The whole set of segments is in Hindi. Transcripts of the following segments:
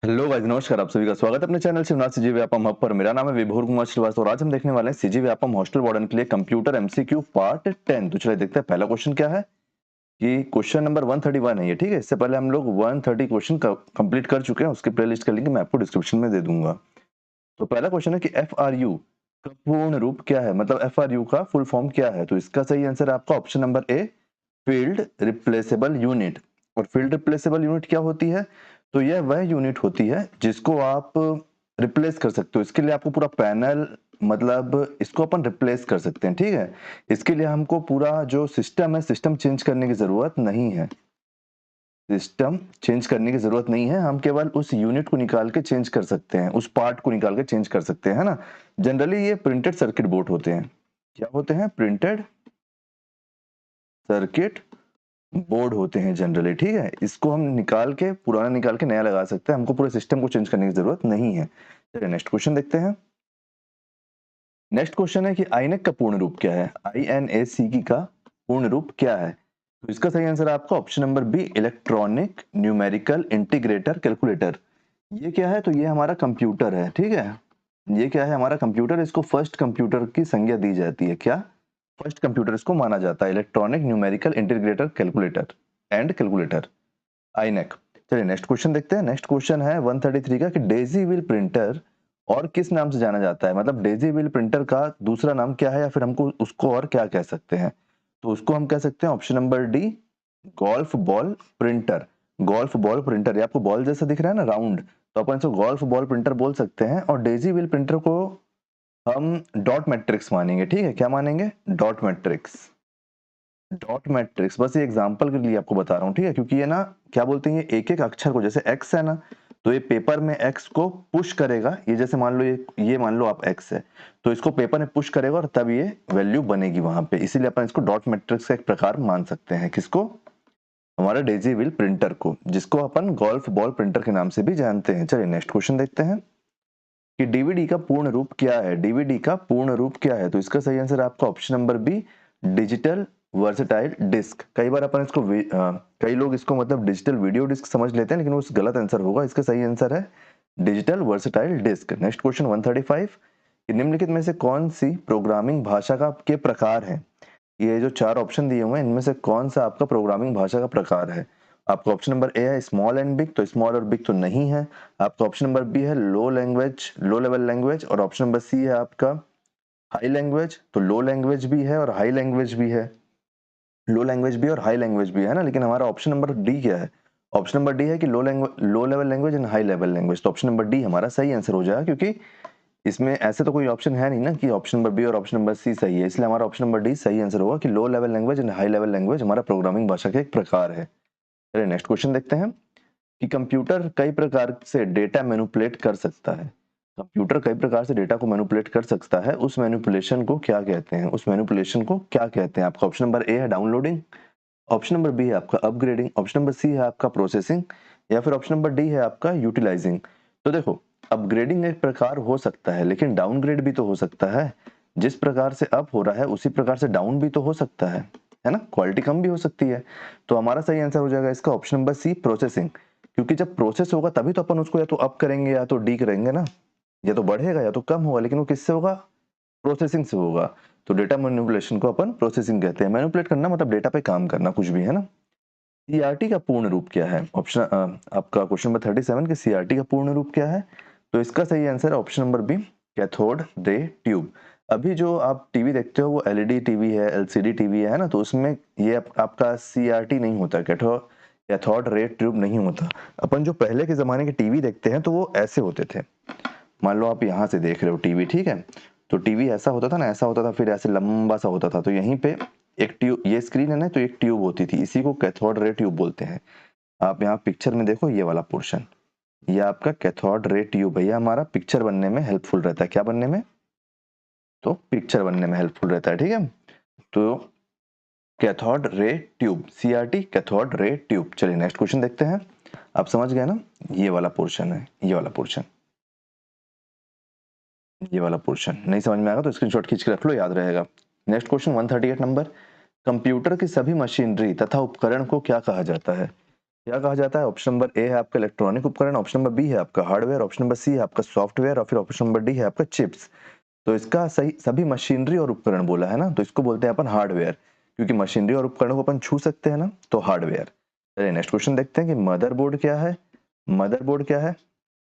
हेलो गाइस, नमस्कार। आप सभी का स्वागत है अपने channel Shivnath CG Vyapam hub पर। मेरा नाम है विभोर कुमार श्रीवास्तव और आज हम देखने वाले हैं सीजी व्यापम हॉस्टल वार्डन के लिए कंप्यूटर एमसीक्यू पार्ट 10। तो चलिए देखते हैं पहला क्वेश्चन क्या है। कि क्वेश्चन नंबर 131 है ये, ठीक है। इससे पहले हम लोग 130 क्वेश्चन कंप्लीट कर चुके हैं, उसकी प्लेलिस्ट का लिंक मैं आपको डिस्क्रिप्शन में दे दूंगा। तो पहला क्वेश्चन है कि FRU का पूर्ण रूप क्या है, मतलब FRU का फुल फॉर्म क्या है। तो इसका सही आंसर है आपका ऑप्शन नंबर ए, फील्ड रिप्लेसेबल यूनिट। और फील्ड रिप्लेसेबल यूनिट क्या होती है? तो यह वह यूनिट होती है जिसको आप रिप्लेस कर सकते हो। इसके लिए आपको पूरा पैनल, मतलब इसको अपन रिप्लेस कर सकते हैं, ठीक है। इसके लिए हमको पूरा जो सिस्टम है, सिस्टम चेंज करने की जरूरत नहीं है। सिस्टम चेंज करने की जरूरत नहीं है, हम केवल उस यूनिट को निकाल के चेंज कर सकते हैं, उस पार्ट को निकाल के चेंज कर सकते हैं, है ना। जनरली ये प्रिंटेड सर्किट बोर्ड होते हैं। क्या होते हैं? प्रिंटेड सर्किट बोर्ड होते हैं जनरली, ठीक है। इसको हम निकाल के, पुराना निकाल के नया लगा सकते हैं, हमको पूरे सिस्टम को चेंज करने की जरूरत नहीं है। चलिए नेक्स्ट क्वेश्चन देखते हैं। नेक्स्ट क्वेश्चन है कि आईनेक का पूर्ण रूप क्या है। INAC का पूर्ण रूप क्या है? तो इसका सही आंसर है आपका option number B, electronic numerical integrator calculator. ये क्या है? तो ये हमारा कंप्यूटर है, ठीक है। ये क्या है? हमारा कंप्यूटर। इसको फर्स्ट कंप्यूटर की संज्ञा दी जाती है। क्या? फर्स्ट कंप्यूटर इसको माना जाता है, electronic numerical integrator calculator and calculator, ENIAC. चलिए नेक्स्ट क्वेश्चन देखते हैं। नेक्स्ट क्वेश्चन है 133 का कि डेजी व्हील प्रिंटर और किस नाम से जाना जाता है, मतलब डेजी व्हील प्रिंटर का दूसरा नाम क्या है, या फिर हमको उसको और क्या कह सकते हैं। तो उसको हम कह सकते हैं option number D, golf ball printer. Golf ball printer, ये आपको बॉल जैसा दिख रहा है ना, राउंड, तो अपन इसको गोल्फ बॉल प्रिंटर बोल सकते हैं। और डेजी व्हील प्रिंटर को हम डॉट मैट्रिक्स मानेंगे, ठीक है। क्या मानेंगे? Dot matrix. डॉट मैट्रिक्स, बस ये एग्जांपल के लिए आपको बता रहा हूँ, ठीक है। क्योंकि ये ना, क्या बोलते हैं, ये एक एक अक्षर को, जैसे एक्स है ना, तो ये पेपर में एक्स को पुश करेगा। ये जैसे मान लो, ये मान लो आप एक्स है, तो इसको पेपर में पुश करेगा और तब ये वैल्यू बनेगी वहां पे। इसीलिए अपन इसको डॉट मैट्रिक्स का एक प्रकार मान सकते हैं। किसको? हमारा डेजी व्हील प्रिंटर को, जिसको अपन गोल्फ बॉल प्रिंटर के नाम से भी जानते हैं। चलिए नेक्स्ट क्वेश्चन देखते हैं कि डीवीडी का पूर्ण रूप क्या है। डीवीडी का पूर्ण रूप क्या है? तो इसका सही आंसर है आपका option number B, digital versatile disc. कई बार अपन इसको कई लोग इसको मतलब डिजिटल वीडियो डिस्क समझ लेते हैं, लेकिन वो गलत आंसर होगा। इसका सही आंसर है digital versatile disc. Next question 135, निम्नलिखित में से कौन सी प्रोग्रामिंग भाषा का के प्रकार है। ये जो चार ऑप्शन दिए हुए हैं, इनमें से कौन सा आपका प्रोग्रामिंग भाषा का प्रकार है। आपका ऑप्शन नंबर ए है स्मॉल एंड बिग, तो स्मॉल और बिग तो नहीं है। आपका ऑप्शन नंबर बी है लो लैंग्वेज, लो लेवल लैंग्वेज। और ऑप्शन नंबर सी है आपका हाई लैंग्वेज। तो लो लैंग्वेज भी है और हाई लैंग्वेज भी है, लो लैंग्वेज भी और हाई लैंग्वेज भी है ना। लेकिन हमारा ऑप्शन नंबर डी क्या है? ऑप्शन नंबर डी है कि low level language and high level language. तो ऑप्शन नंबर डी हमारा सही आंसर हो जाएगा, क्योंकि इसमें ऐसे तो कोई ऑप्शन है नहीं ना कि ऑप्शन नंबर बी और ऑप्शन नंबर सी सही है। इसलिए हमारा ऑप्शन नंबर डी सही आंसर होगा कि low level language and high level language हमारा प्रोग्रामिंग भाषा का एक प्रकार है। चलिए नेक्स्ट क्वेश्चन देखते हैं कि कंप्यूटर कई प्रकार से डेटा मैनिपुलेट कर सकता है। कंप्यूटर कई प्रकार से डेटा को मैनिपुलेट कर सकता है, उस मैनिपुलेशन को क्या कहते हैं? उस मैनिपुलेशन को क्या कहते हैं? आपका ऑप्शन नंबर ए है डाउनलोडिंग, ऑप्शन नंबर बी है आपका अपग्रेडिंग, ऑप्शन नंबर सी है आपका प्रोसेसिंग, या फिर ऑप्शन नंबर डी है आपका यूटिलाइजिंग। तो देखो, अपग्रेडिंग एक प्रकार हो सकता है, लेकिन डाउनग्रेड भी तो हो सकता है। जिस प्रकार से अप हो रहा है उसी प्रकार से डाउन भी तो हो सकता है ना। क्वालिटी कम भी हो सकती है। तो हमारा सही आंसर हो जाएगा इसका ऑप्शन नंबर सी, प्रोसेसिंग। क्योंकि जब प्रोसेस होगा तभी तो अपन उसको या तो अप करेंगे या तो डी करेंगे ना। या तो बढ़ेगा या तो कम होगा, लेकिन वो किससे होगा? प्रोसेसिंग से होगा। तो डेटा मैनिपुलेशन को अपन प्रोसेसिंग कहते हैं। मैनिपुलेट करना मतलब डेटा पे काम करना, कुछ भी, है ना। सीआरटी का पूर्ण रूप क्या है? ऑप्शन आपका क्वेश्चन नंबर 37 के सीआरटी का पूर्ण रूप क्या है? तो इसका सही आंसर है option number B, cathode ray tube. अभी जो आप टीवी देखते हो वो एलईडी टीवी है, एलसीडी टीवी है ना, तो उसमें ये आपका सीआरटी नहीं होता, कैथोड रे ट्यूब नहीं होता। अपन जो पहले के जमाने के टीवी देखते हैं तो वो ऐसे होते थे। मान लो आप यहाँ से देख रहे हो टीवी, ठीक है। तो टीवी ऐसा होता था ना, ऐसा होता था, फिर ऐसे लंबा सा होता था। तो यहीं पे एक ट्यूब, ये स्क्रीन है ना, तो एक ट्यूब होती थी, इसी को कैथोड रे ट्यूब बोलते हैं। आप यहाँ पिक्चर में देखो, ये वाला पोर्शन, ये आपका कैथोड रे ट्यूब है। ये हमारा पिक्चर बनने में हेल्पफुल रहता है। क्या बनने में? तो पिक्चर बनने में हेल्पफुल रहता है, ठीक है। तो cathode ray tube, CRT cathode ray tube. चलिए नेक्स्ट क्वेश्चन देखते हैं। आप समझ गए ना, ये वाला पोर्शन है, ये वाला पोर्शन, ये वाला पोर्शन। नहीं समझ में आएगा तो स्क्रीनशॉट खींच के रख लो, याद रहेगा। नेक्स्ट क्वेश्चन 138 नंबर, कंप्यूटर की सभी मशीनरी तथा उपकरण को क्या कहा जाता है? क्या कहा जाता है? ऑप्शन नंबर ए है आपका इलेक्ट्रॉनिक उपकरण, ऑप्शन नंबर बी है आपका हार्डवेयर, ऑप्शन नंबर सी है आपका सॉफ्टवेयर और फिर ऑप्शन नंबर डी है आपका चिप्स। तो इसका सही सभी मशीनरी और उपकरण बोला है ना, तो इसको बोलते हैं अपन हार्डवेयर, क्योंकि मशीनरी और उपकरणों को अपन छू सकते हैं ना, तो हार्डवेयर। चलिए नेक्स्ट क्वेश्चन देखते हैं कि मदरबोर्ड क्या है। मदरबोर्ड क्या है?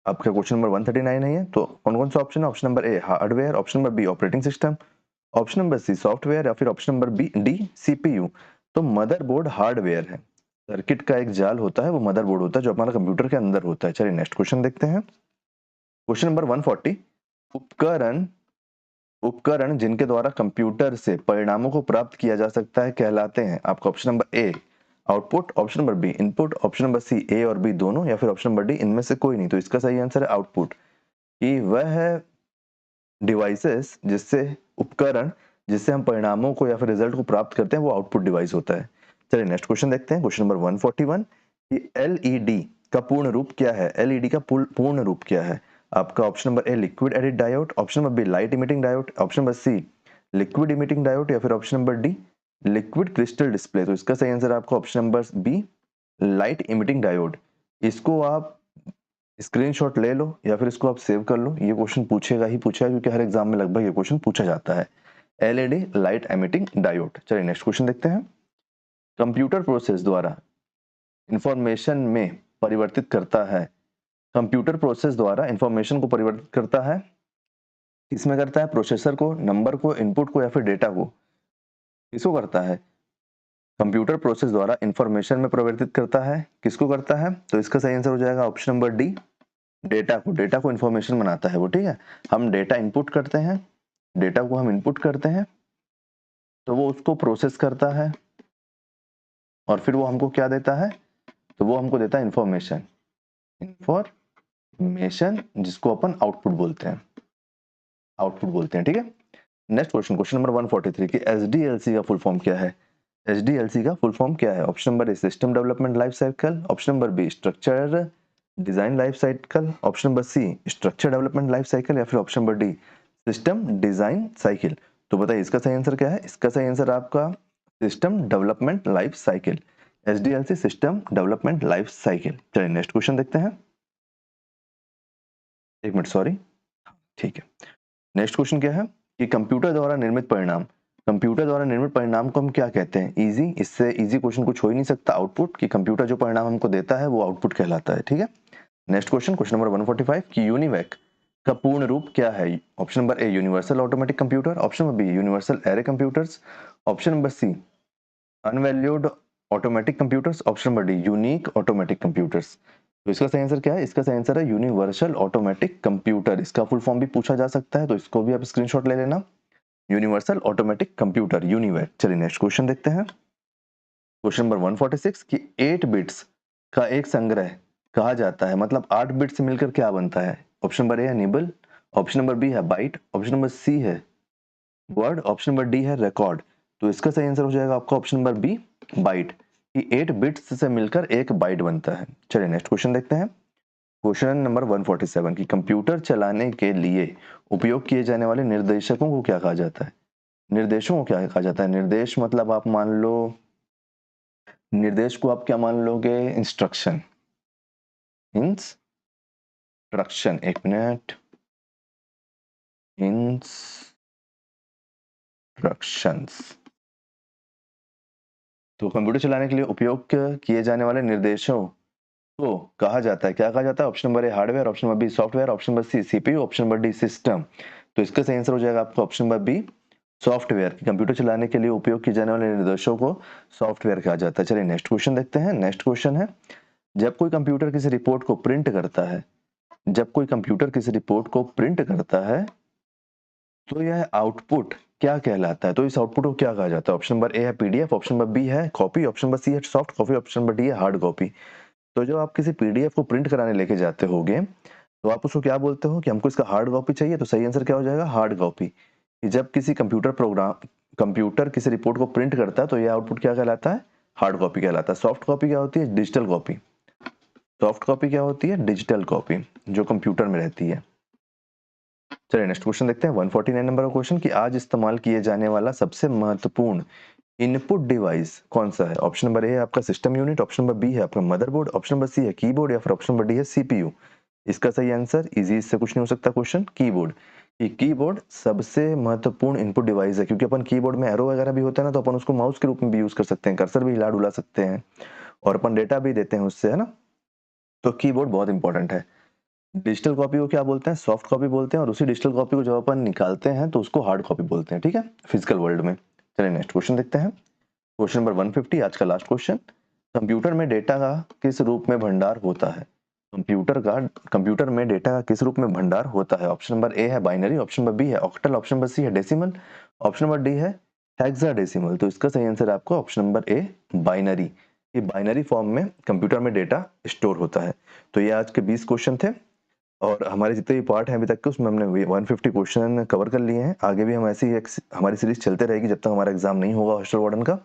आपका क्वेश्चन नंबर 139 है ये। तो कौन कौन सा ऑप्शन है? Option number A hardware, option number B operating system, option number C software या फिर option number B D CPU. तो मदरबोर्ड हार्डवेयर है। सर्किट का एक जाल होता है, वो मदरबोर्ड होता है जो हमारा कंप्यूटर के अंदर होता है। चलिए नेक्स्ट क्वेश्चन देखते हैं। क्वेश्चन नंबर 140, उपकरण उपकरण जिनके द्वारा कंप्यूटर से परिणामों को प्राप्त किया जा सकता है कहलाते हैं। आपका option number A output, option number B input, option number C A और बी दोनों या फिर ऑप्शन नंबर डी इनमें से कोई नहीं। तो इसका सही आंसर है आउटपुट, कि वह है डिवाइसेस जिससे उपकरण जिससे हम परिणामों को या फिर रिजल्ट को प्राप्त करते हैं, वो आउटपुट डिवाइस होता है। चलिए नेक्स्ट क्वेश्चन देखते हैं। क्वेश्चन नंबर 141 कि एलईडी का पूर्ण रूप क्या है? एलईडी का पूर्ण रूप क्या है? आपका option number A liquid edit diode, option number B light emitting diode, option number C liquid emitting diode या फिर option number D liquid crystal display. तो इसका सही आंसर आपका option number B light emitting diode. इसको आप स्क्रीनशॉट ले लो या फिर इसको आप सेव कर लो, ये क्वेश्चन पूछेगा ही पूछेगा, क्योंकि हर एग्जाम में लगभग ये क्वेश्चन पूछा जाता है। LED light emitting diode. चलिए नेक्स्ट क्वेश्चन देखते हैं। कंप्यूटर प्रोसेस द्वारा इंफॉर्मेशन में परिवर्तित करता है। कंप्यूटर प्रोसेस द्वारा इंफॉर्मेशन को परिवर्तित करता है, किसमें करता है? प्रोसेसर को, नंबर को, इनपुट को या फिर डेटा को? किसको करता है? कंप्यूटर प्रोसेस द्वारा इंफॉर्मेशन में परिवर्तित करता है, किसको करता है? तो इसका सही आंसर हो जाएगा ऑप्शन नंबर डी डेटा को इंफॉर्मेशन बनाता है वो, ठीक है। हम डेटा इनपुट करते हैं, डेटा को हम इनपुट करते हैं, तो वो उसको प्रोसेस करता है और फिर वो हमको क्या देता है? तो वो हमको देता है इंफॉर्मेशन, जिसको अपन आउटपुट बोलते हैं, ठीक है। नेक्स्ट क्वेश्चन, क्वेश्चन नंबर 143 कि एसडीएलसी का फुल फॉर्म क्या है? एसडीएलसी का फुल फॉर्म क्या है? Option number A system development life cycle, option number B structure design life cycle, option number C structure development life cycle या फिर option number D system design cycle. तो बताइए इसका सही आंसर क्या है? इसका सही आंसर आपका system development life cycle, SDLC system development life cycle. चलिए नेक्स्ट क्वेश्चन देखते हैं। एक मिनट, सॉरी, ठीक है। नेक्स्ट क्वेश्चन क्या है कि कंप्यूटर द्वारा निर्मित परिणाम को हम क्या कहते हैं? इजी, इससे इजी क्वेश्चन कुछ हो ही नहीं सकता। आउटपुट, कि कंप्यूटर जो परिणाम हमको देता है वो आउटपुट कहलाता है, ठीक है। नेक्स्ट क्वेश्चन, क्वेश्चन नंबर 145 कि यूनिवैक का पूर्ण रूप क्या है? Option number A universal automatic computer, option number B universal array computers, option number C unvalued automatic computers, option number D unique automatic computers. तो इसका सही आंसर क्या है? इसका सही आंसर है यूनिवर्सल ऑटोमेटिक कंप्यूटर। इसका फुल फॉर्म भी पूछा जा सकता है, तो इसको भी आप स्क्रीनशॉट ले लेना, यूनिवर्सल ऑटोमेटिक कंप्यूटर, यूनिवैक। चलिए नेक्स्ट क्वेश्चन देखते हैं। क्वेश्चन नंबर 146 कि 8 बिट्स का एक संग्रह कहा जाता है, मतलब 8 बिट से मिलकर क्या बनता है? ऑप्शन नंबर ए है निबल, ऑप्शन नंबर बी है बाइट, ऑप्शन नंबर सी है वर्ड, ऑप्शन नंबर डी है रिकॉर्ड। तो इसका सही आंसर हो जाएगा आपका ऑप्शन नंबर बी बाइट, कि 8 बिट्स से मिलकर एक बाइट बनता है। चलिए नेक्स्ट क्वेश्चन देखते हैं। क्वेश्चन नंबर 147 की कंप्यूटर चलाने के लिए उपयोग किए जाने वाले निर्देशकों को क्या कहा जाता है? निर्देशों को क्या कहा जाता है? निर्देश मतलब आप मान लो, निर्देश को आप क्या मान लोगे? इंस्ट्रक्शन, एक मिनट, इंस्ट्रक्शंस। तो कंप्यूटर चलाने के लिए उपयोग किए जाने वाले निर्देशों को कहा जाता है, क्या कहा जाता है? Option number A hardware, option number B software, option number C CPU, option number D system. तो इसका सही आंसर हो जाएगा आपका option number B software. Computer चलाने के लिए उपयोग किए जाने वाले निर्देशों को सॉफ्टवेयर कहा जाता है। चलिए नेक्स्ट क्वेश्चन देखते हैं। नेक्स्ट क्वेश्चन है, जब कोई कंप्यूटर किसी रिपोर्ट को प्रिंट करता है, तो यह आउटपुट क्या कहलाता है? तो इस आउटपुट को क्या कहा जाता है? ऑप्शन नंबर ए है पीडीएफ, ऑप्शन नंबर बी है कॉपी, ऑप्शन नंबर सी है soft copy, option number D है हार्ड कॉपी। तो जब आप किसी पीडीएफ को प्रिंट कराने लेके जाते होगे, तो आप उसको क्या बोलते हो कि हमको इसका हार्ड कॉपी चाहिए? तो सही आंसर क्या हो जाएगा? Hard copy. जब किसी कंप्यूटर किसी रिपोर्ट को प्रिंट करता है, तो यह आउटपुट क्या कहलाता है? हार्ड कॉपी कहलाता है। सॉफ्ट कॉपी क्या होती है? Digital copy. डिजिटल कॉपी जो कंप्यूटर में रहती है। चलिए नेक्स्ट क्वेश्चन देखते हैं। 149 नंबर का क्वेश्चन कि आज इस्तेमाल किए जाने वाला सबसे महत्वपूर्ण इनपुट डिवाइस कौन सा है? ऑप्शन नंबर ए है आपका system unit, option number B है आपका मदरबोर्ड, ऑप्शन नंबर सी है कीबोर्ड या फिर ऑप्शन नंबर डी है सीपीयू। इसका सही आंसर इजी, इससे कुछ नहीं हो सकता क्वेश्चन, कीबोर्ड। ये कीबोर्ड सबसे महत्वपूर्ण इनपुट डिवाइस है, क्योंकि अपन कीबोर्ड में एरो वगैरह भी होता है ना, तो अपन उसको माउस के रूप में भी यूज कर सकते हैं, कर्सर भी हिला डुला सकते हैं और अपन डेटा भी देते हैं उससे, है ना। तो कीबोर्ड बहुत इंपॉर्टेंट है। डिजिटल कॉपी को क्या बोलते हैं? सॉफ्ट कॉपी बोलते हैं, और उसी डिजिटल कॉपी को जब अपन निकालते हैं तो उसको हार्ड कॉपी बोलते हैं, ठीक है, फिजिकल वर्ल्ड में। चलिए नेक्स्ट क्वेश्चन देखते हैं। क्वेश्चन नंबर 150, आज का लास्ट क्वेश्चन। कंप्यूटर में डेटा का किस रूप में भंडार होता है? कंप्यूटर में डेटा का किस रूप में भंडार होता है? ऑप्शन नंबर ए है बाइनरी, ऑप्शन नंबर बी है ऑक्टल, ऑप्शन नंबर सी है डेसिमल, ऑप्शन नंबर डी है हेक्साडेसिमल। तो इसका सही आंसर आपका ऑप्शन नंबर ए बाइनरी। ये बाइनरी फॉर्म में कंप्यूटर में डेटा स्टोर होता है। तो ये आज के 20 क्वेश्चन थे, और हमारे जितने भी पार्ट हैं अभी तक के, उसमें हमने 150 क्वेश्चन कवर कर लिए हैं। आगे भी हम ऐसी हमारी सीरीज चलते रहेगी जब तक हमारा एग्जाम नहीं होगा हॉस्टल वार्डन का।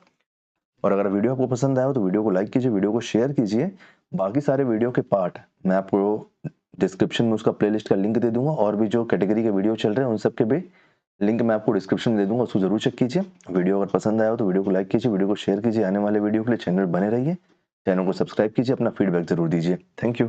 और अगर वीडियो आपको पसंद आया हो तो वीडियो को लाइक कीजिए, वीडियो को शेयर कीजिए। बाकी सारे वीडियो के पार्ट मैं आपको डिस्क्रिप्शन में उसका प्लेलिस्ट का लिंक दे दूंगा, और भी जो कैटेगरी के वीडियो चल रहे हैं उन सब के भी लिंक मैं आपको डिस्क्रिप्शन में दे दूंगा, उसको जरूर चेक कीजिए। वीडियो अगर पसंद आया हो तो वीडियो को लाइक कीजिए, वीडियो को शेयर कीजिए। आने वाले वीडियो के लिए चैनल बने रहिए, चैनल को सब्सक्राइब कीजिए, अपना फीडबैक जरूर दीजिए। Thank you.